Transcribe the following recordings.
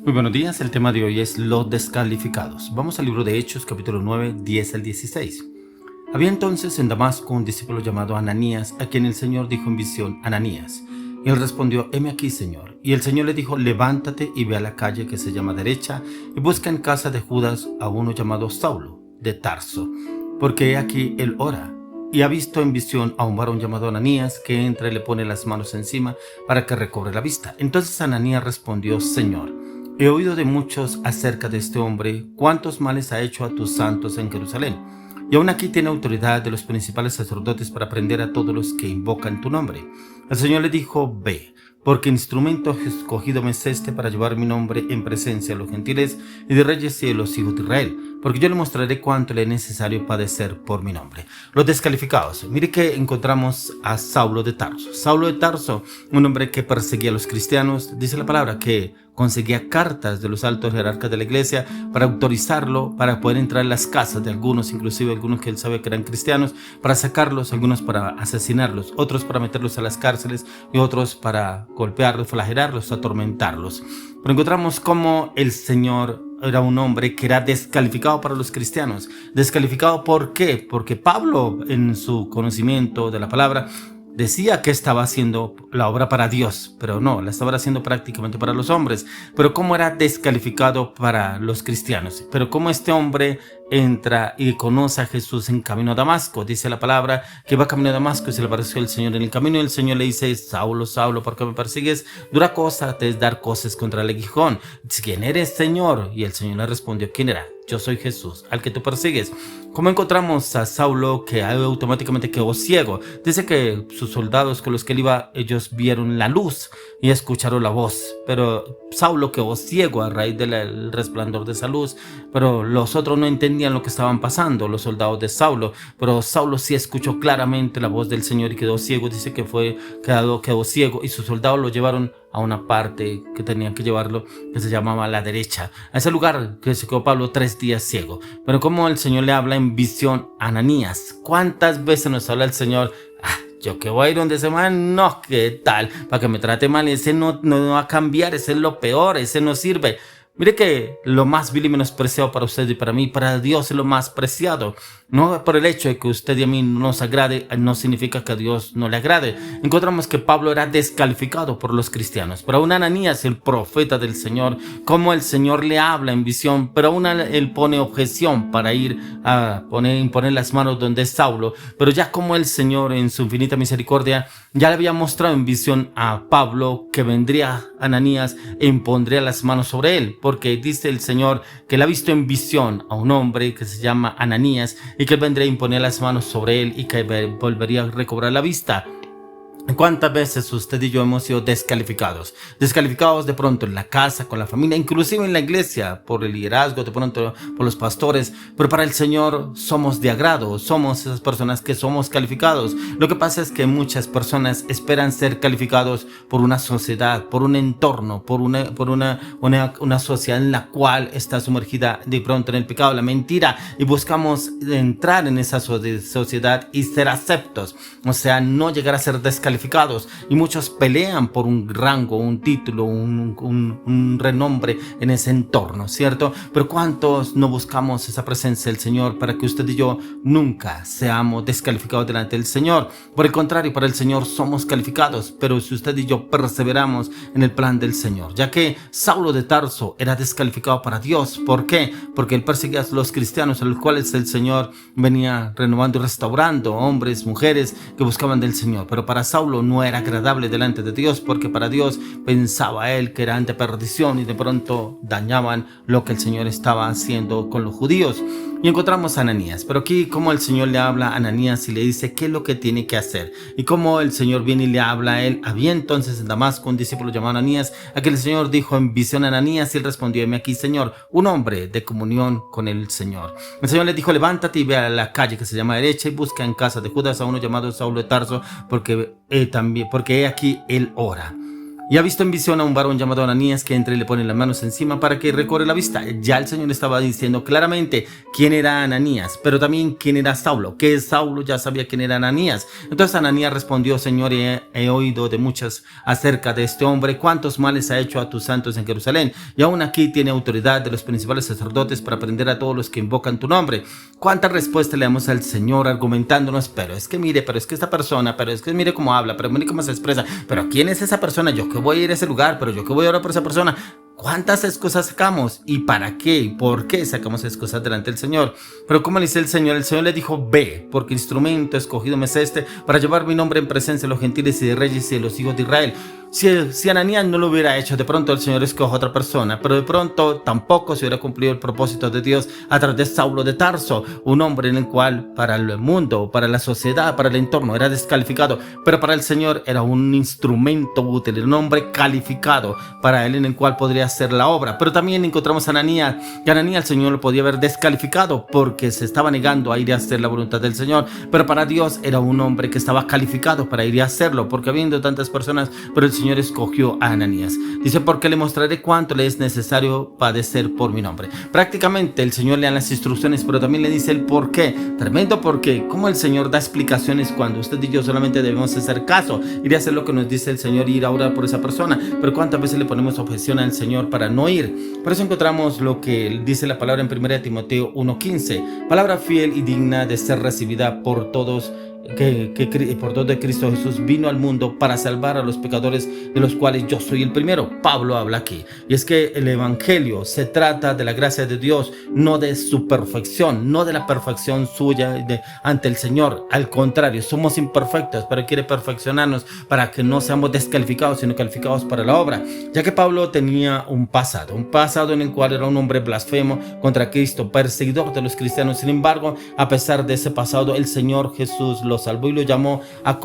Muy buenos días, el tema de hoy es los descalificados. Vamos al libro de Hechos, capítulo 9, 10 al 16. Había entonces en Damasco un discípulo llamado Ananías, a quien el Señor dijo en visión: Ananías. Y él respondió: heme aquí, Señor. Y el Señor le dijo: levántate y ve a la calle que se llama Derecha, y busca en casa de Judas a uno llamado Saulo, de Tarso, porque he aquí él ora. Y ha visto en visión a un varón llamado Ananías, que entra y le pone las manos encima para que recobre la vista. Entonces Ananías respondió: Señor, he oído de muchos acerca de este hombre, cuántos males ha hecho a tus santos en Jerusalén. Y aún aquí tiene autoridad de los principales sacerdotes para prender a todos los que invocan tu nombre. El Señor le dijo: ve, porque instrumento escogido me es este para llevar mi nombre en presencia de los gentiles y de reyes y de los hijos de Israel, porque yo le mostraré cuánto le es necesario padecer por mi nombre. Los descalificados. Mire que encontramos a Saulo de Tarso. Saulo de Tarso, un hombre que perseguía a los cristianos. Dice la palabra que conseguía cartas de los altos jerarcas de la iglesia para autorizarlo, para poder entrar en las casas de algunos, inclusive algunos que él sabe que eran cristianos, para sacarlos, algunos para asesinarlos, otros para meterlos a las cárceles y otros para golpearlos, flagelarlos, atormentarlos. Pero encontramos cómo el Señor era un hombre que era descalificado para los cristianos. ¿Descalificado por qué? Porque Pablo, en su conocimiento de la palabra, decía que estaba haciendo la obra para Dios, pero no, la estaba haciendo prácticamente para los hombres. Pero cómo era descalificado para los cristianos. Pero cómo este hombre entra y conoce a Jesús en camino a Damasco. Dice la palabra que va camino a Damasco y se le apareció el Señor en el camino, y el Señor le dice: Saulo, Saulo, ¿por qué me persigues? Dura cosa te es dar cosas contra el aguijón. ¿Quién eres, Señor? Y el Señor le respondió: ¿quién era? Yo soy Jesús, al que tú persigues. ¿Cómo encontramos a Saulo, que automáticamente quedó ciego? Dice que sus soldados con los que él iba, ellos vieron la luz y escucharon la voz, pero Saulo quedó ciego a raíz del resplandor de esa luz. Pero los otros no entendían lo que estaban pasando, los soldados de Saulo, pero Saulo sí escuchó claramente la voz del Señor y quedó ciego. Dice que quedó ciego, y sus soldados lo llevaron a una parte que tenían que llevarlo, que se llamaba la Derecha, a ese lugar que se quedó Pablo 3 días ciego. Pero como el Señor le habla en visión a Ananías. ¿Cuántas veces nos habla el Señor? Yo que voy a ir donde ese man, no, ¿qué tal? Para que me trate mal, ese no va a cambiar, ese es lo peor, ese no sirve. Mire que lo más vil y menospreciado para usted y para mí, para Dios es lo más preciado. No por el hecho de que usted y a mí no nos agrade, no significa que a Dios no le agrade. Encontramos que Pablo era descalificado por los cristianos, pero aún Ananías, el profeta del Señor, como el Señor le habla en visión, pero aún él pone objeción para ir a imponer las manos donde es Saulo. Pero ya como el Señor en su infinita misericordia ya le había mostrado en visión a Pablo que vendría Ananías e impondría las manos sobre él, porque dice el Señor que él ha visto en visión a un hombre que se llama Ananías y que él vendría a imponer las manos sobre él y que volvería a recobrar la vista. ¿Cuántas veces usted y yo hemos sido descalificados? Descalificados de pronto en la casa, con la familia, inclusive en la iglesia, por el liderazgo, de pronto por los pastores. Pero para el Señor somos de agrado, somos esas personas que somos calificados. Lo que pasa es que muchas personas esperan ser calificados por una sociedad, por un entorno, por una sociedad en la cual está sumergida de pronto en el pecado, la mentira, y buscamos entrar en esa sociedad y ser aceptos, o sea, no llegar a ser descalificados. Y muchos pelean por un rango, un título, un renombre en ese entorno, ¿cierto? Pero ¿cuántos no buscamos esa presencia del Señor para que usted y yo nunca seamos descalificados delante del Señor? Por el contrario, para el Señor somos calificados, pero si usted y yo perseveramos en el plan del Señor, ya que Saulo de Tarso era descalificado para Dios. ¿Por qué? Porque él perseguía a los cristianos, a los cuales el Señor venía renovando y restaurando, hombres, mujeres que buscaban del Señor. Pero para Saulo no era agradable delante de Dios, porque para Dios pensaba él que eran de perdición y de pronto dañaban lo que el Señor estaba haciendo con los judíos. Y encontramos a Ananías, pero aquí como el Señor le habla a Ananías y le dice qué es lo que tiene que hacer, y como el Señor viene y le habla a él. Había entonces en Damasco un discípulo llamado Ananías, a quien el Señor dijo en visión a Ananías, y él respondió: heme aquí, Señor, un hombre de comunión con el Señor. El Señor le dijo: levántate y ve a la calle que se llama Derecha, y busca en casa de Judas a uno llamado Saulo de Tarso, porque he aquí él ora. Y ha visto en visión a un varón llamado Ananías que entra y le pone las manos encima para que recobre la vista. Ya el Señor estaba diciendo claramente quién era Ananías, pero también quién era Saulo, que Saulo ya sabía quién era Ananías. Entonces Ananías respondió: Señor, he oído de muchas acerca de este hombre, cuántos males ha hecho a tus santos en Jerusalén, y aún aquí tiene autoridad de los principales sacerdotes para prender a todos los que invocan tu nombre. ¿Cuánta respuesta le damos al Señor argumentándonos? Pero es que esta persona, pero es que mire cómo habla, pero mire cómo se expresa, pero quién es esa persona, yo que voy a ir a ese lugar, pero yo que voy a orar por esa persona. ¿Cuántas excusas sacamos? ¿Y para qué? ¿Y por qué sacamos excusas delante del Señor? Pero como le dice el Señor le dijo: ve, porque instrumento escogido me es este para llevar mi nombre en presencia de los gentiles y de reyes y de los hijos de Israel. Si Ananías no lo hubiera hecho, de pronto el Señor escoge a otra persona, pero de pronto tampoco se hubiera cumplido el propósito de Dios a través de Saulo de Tarso, un hombre en el cual para el mundo, para la sociedad, para el entorno era descalificado, pero para el Señor era un instrumento útil, un hombre calificado para él en el cual podría hacer la obra. Pero también encontramos a Ananías, que Ananías el Señor lo podía haber descalificado porque se estaba negando a ir a hacer la voluntad del Señor, pero para Dios era un hombre que estaba calificado para ir a hacerlo, porque habiendo tantas personas, pero el Señor escogió a Ananías. Dice: porque le mostraré cuánto le es necesario padecer por mi nombre. Prácticamente el Señor le da las instrucciones, pero también le dice el por qué. Tremendo por qué. Cómo el Señor da explicaciones cuando usted y yo solamente debemos hacer caso, ir a hacer lo que nos dice el Señor, ir a orar por esa persona. Pero cuántas veces le ponemos objeción al Señor para no ir. Por eso encontramos lo que dice la palabra en 1 Timoteo 1:15, palabra fiel y digna de ser recibida por todos, que por donde Cristo Jesús vino al mundo para salvar a los pecadores, de los cuales yo soy el primero. Pablo habla aquí, y es que el evangelio se trata de la gracia de Dios, no de su perfección, no de la perfección suya ante el Señor. Al contrario, somos imperfectos, pero Él quiere perfeccionarnos para que no seamos descalificados, sino calificados para la obra. Ya que Pablo tenía un pasado en el cual era un hombre blasfemo contra Cristo, perseguidor de los cristianos. Sin embargo, a pesar de ese pasado, el Señor Jesús lo salvó y lo llamó a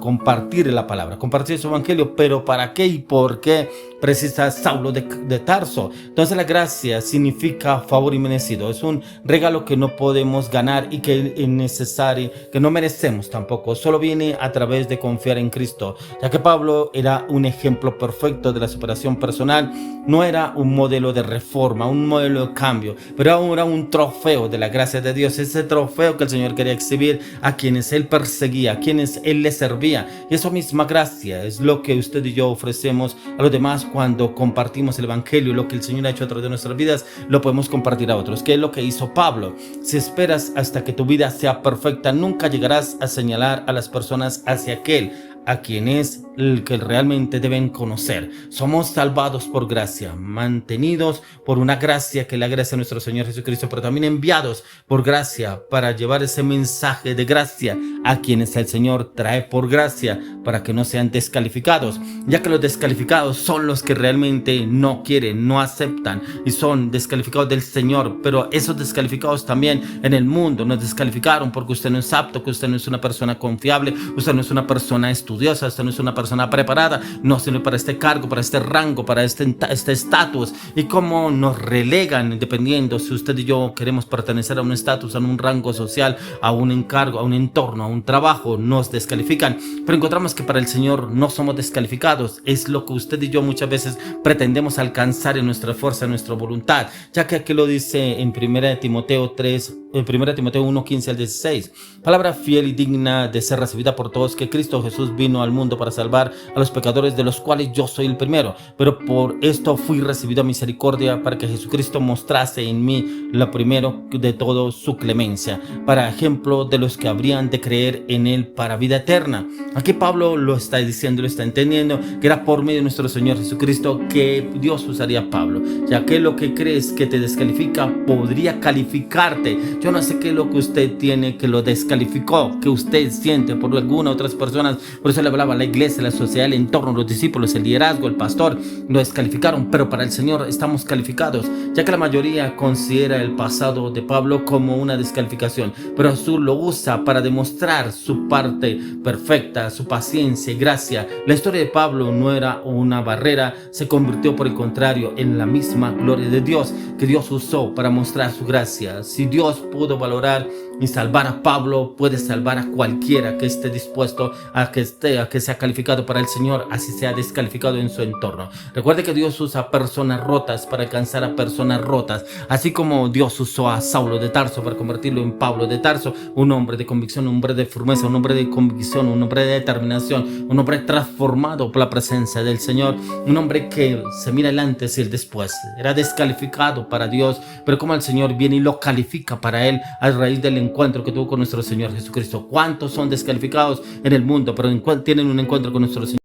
compartir la palabra, compartir su evangelio. Pero ¿para qué y por qué precisa Saulo de Tarso? Entonces la gracia significa favor inmerecido, es un regalo que no podemos ganar y que es necesario, que no merecemos tampoco, solo viene a través de confiar en Cristo. Ya que Pablo era un ejemplo perfecto de la superación personal, no era un modelo de reforma, un modelo de cambio, pero era un trofeo de la gracia de Dios, ese trofeo que el Señor quería exhibir a quienes Él perseguía, a quienes Él le servía. Y esa misma gracia es lo que usted y yo ofrecemos a los demás cuando compartimos el evangelio. Lo que el Señor ha hecho a través de nuestras vidas lo podemos compartir a otros, que es lo que hizo Pablo. Si esperas hasta que tu vida sea perfecta, nunca llegarás a señalar a las personas hacia aquel a quien es el que realmente deben conocer. Somos salvados por gracia, mantenidos por una gracia que es la gracia de nuestro Señor Jesucristo, pero también enviados por gracia para llevar ese mensaje de gracia a quienes el Señor trae por gracia, para que no sean descalificados, ya que los descalificados son los que realmente no quieren, no aceptan y son descalificados del Señor. Pero esos descalificados también en el mundo nos descalificaron porque usted no es apto, que usted no es una persona confiable, usted no es una persona estudiosa, usted no es una persona preparada, no sirve para este cargo, para este rango, para este estatus. Y cómo nos relegan, dependiendo si usted y yo queremos pertenecer a un estatus, a un rango social, a un encargo, a un entorno, a un trabajo, nos descalifican. Pero encontramos que para el Señor no somos descalificados. Es lo que usted y yo muchas veces pretendemos alcanzar en nuestra fuerza, en nuestra voluntad, ya que aquí lo dice en 1 Timoteo 3, en 1 Timoteo 1:15 al 16, palabra fiel y digna de ser recibida por todos, que Cristo Jesús vino al mundo para salvar a los pecadores, de los cuales yo soy el primero, pero por esto fui recibido a misericordia, para que Jesucristo mostrase en mí lo primero de todo su clemencia, para ejemplo de los que habrían de creer en él para vida eterna. Aquí Pablo lo está diciendo, lo está entendiendo, que era por medio de nuestro Señor Jesucristo que Dios usaría a Pablo, ya que lo que crees que te descalifica podría calificarte. Yo no sé qué es lo que usted tiene que lo descalificó, que usted siente por alguna otras personas. Por eso le hablaba a la iglesia, la sociedad, el entorno, los discípulos, el liderazgo, el pastor, lo descalificaron, pero para el Señor estamos calificados, ya que la mayoría considera el pasado de Pablo como una descalificación, pero Jesús lo usa para demostrar su parte perfecta, su paciencia y gracia. La historia de Pablo no era una barrera, se convirtió por el contrario en la misma gloria de Dios, que Dios usó para mostrar su gracia. Si Dios pudo valorar y salvar a Pablo, puede salvar a cualquiera que esté dispuesto a que sea calificado para el Señor, así sea descalificado en su entorno. Recuerde que Dios usa personas rotas para alcanzar a personas rotas, así como Dios usó a Saulo de Tarso para convertirlo en Pablo de Tarso, un hombre de convicción, un hombre de firmeza, un hombre de convicción, un hombre de determinación, un hombre transformado por la presencia del Señor, un hombre que se mira el antes y el después. Era descalificado para Dios, pero como el Señor viene y lo califica para él a raíz del encuentro que tuvo con nuestro Señor Jesucristo. ¿Cuántos son descalificados en el mundo, pero tienen un encuentro con nuestro Señor?